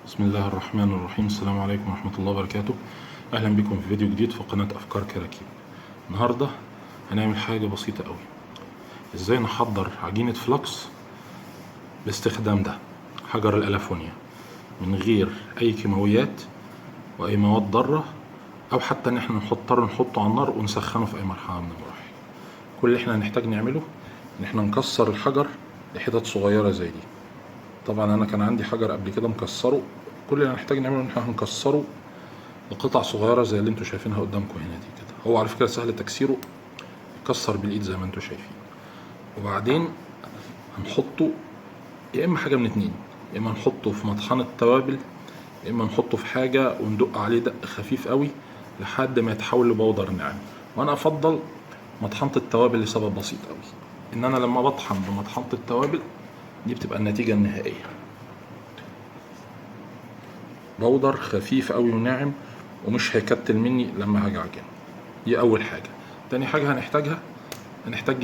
بسم الله الرحمن الرحيم. السلام عليكم ورحمة الله وبركاته. أهلا بكم في فيديو جديد في قناة أفكار كراكيب. النهاردة هنعمل حاجة بسيطة قوي، إزاي نحضر عجينة فلوكس باستخدام ده حجر الألافونيا من غير أي كيماويات وأي مواد ضارة، أو حتى إن احنا نحطه على النار ونسخنه في أي مرحلة من المراحل. كل اللي احنا هنحتاج نعمله إن احنا نكسر الحجر لحتت صغيرة زي دي. طبعا انا كان عندي حجر قبل كده مكسره، كل اللي هنحتاج نعمله ان احنا هنكسره لقطع صغيره زي اللي انتوا شايفينها قدامكم هنا دي كده. هو على فكره سهل تكسيره، يكسر بالايد زي ما انتوا شايفين. وبعدين هنحطه يا اما حاجه من اتنين، يا اما نحطه في مطحنه توابل، يا اما نحطه في حاجه وندق عليه دق خفيف قوي لحد ما يتحول لبودر ناعم. وانا افضل مطحنه التوابل لسبب بسيط قوي، ان انا لما بطحن بمطحنه التوابل دي بتبقى النتيجة النهائية بودر خفيف قوي وناعم ومش هيكتل مني لما هاجي اعجنه. دي اول حاجة. تاني حاجة هنحتاج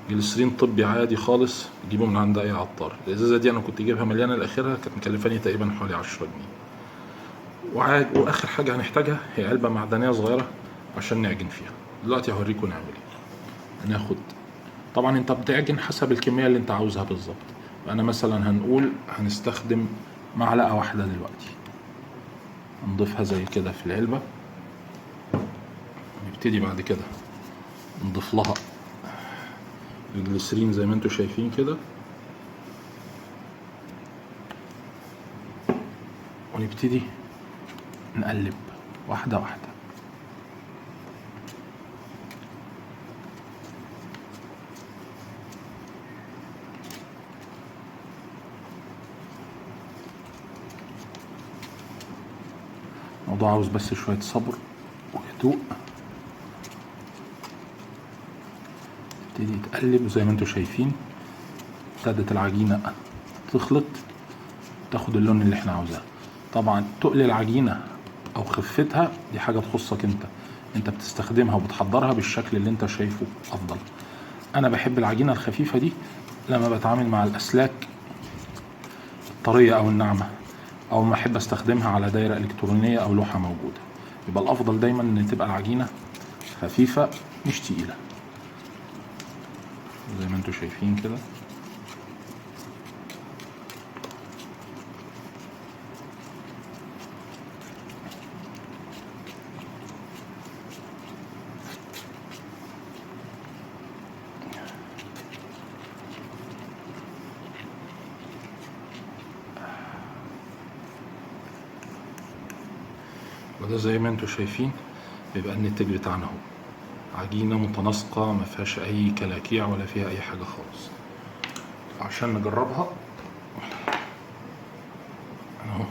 جليسرين طبي عادي خالص، تجيبه من عند اي عطار. الازازة دي انا كنت جايبها مليانة لاخرها، كانت مكلفاني تقريبا حوالي 10 جنيه. واخر حاجة هنحتاجها هي علبة معدنية صغيرة عشان نعجن فيها. دلوقتي هوريكم نعمل ايه. هناخد، طبعا انت بتعجن حسب الكمية اللي انت عاوزها بالظبط. انا مثلا هنقول هنستخدم معلقة واحدة دلوقتي، نضيفها زي كده في العلبة. نبتدي بعد كده نضيف لها الجليسرين زي ما انتوا شايفين كده، ونبتدي نقلب واحدة واحدة. الموضوع عاوز بس شوية صبر وهدوء. تبتدي تقلب زي ما انتوا شايفين، ابتدت العجينة تخلط تاخد اللون اللي احنا عاوزاه. طبعا تقل العجينة او خفتها دي حاجة تخصك انت بتستخدمها وبتحضرها بالشكل اللي انت شايفه افضل. انا بحب العجينة الخفيفة دي لما بتعامل مع الاسلاك الطرية او الناعمة، او ما احب استخدمها على دايرة الكترونية او لوحة موجودة. يبقى الافضل دايما ان تبقى العجينة خفيفة مش تقيلة زي ما انتوا شايفين كده. وده زي ما انتوا شايفين بيبقى النتاج بتاعنا اهو، عجينة متناسقة ما فيهاش اي كلاكيع ولا فيها اي حاجة خالص. عشان نجربها اهو،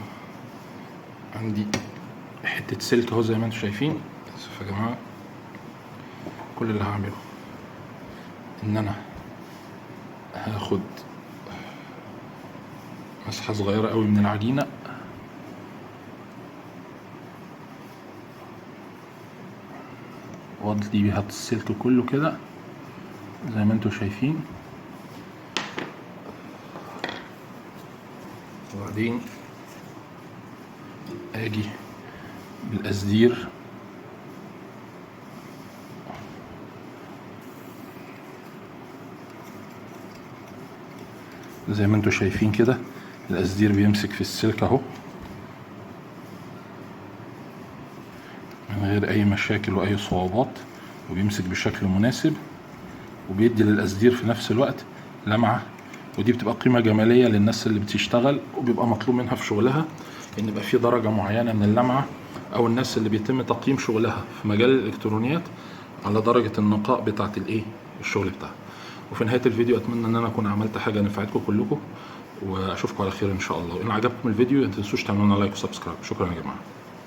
عندي حتة سلك اهو زي ما انتوا شايفين. اسف يا جماعة، كل اللي هعمله ان انا هاخد مسحة صغيرة قوي من العجينة واضلي بيها السلك كله كده زي ما انتوا شايفين. وبعدين اجي بالقصدير زي ما انتوا شايفين كده. القصدير بيمسك في السلك اهو من غير اي مشاكل واي صعوبات، وبيمسك بشكل مناسب وبيدي للقصدير في نفس الوقت لمعة. ودي بتبقى قيمة جمالية للناس اللي بتشتغل وبيبقى مطلوب منها في شغلها ان يبقى في درجة معينة من اللمعة، او الناس اللي بيتم تقييم شغلها في مجال الالكترونيات على درجة النقاء بتاعة الشغل بتاعها. وفي نهاية الفيديو اتمنى ان انا اكون عملت حاجة نفعتكم كلكم، واشوفكم على خير ان شاء الله. وان عجبكم الفيديو ما تنسوش تعملوا لنا لايك وسبسكرايب. شكرا يا جماعة.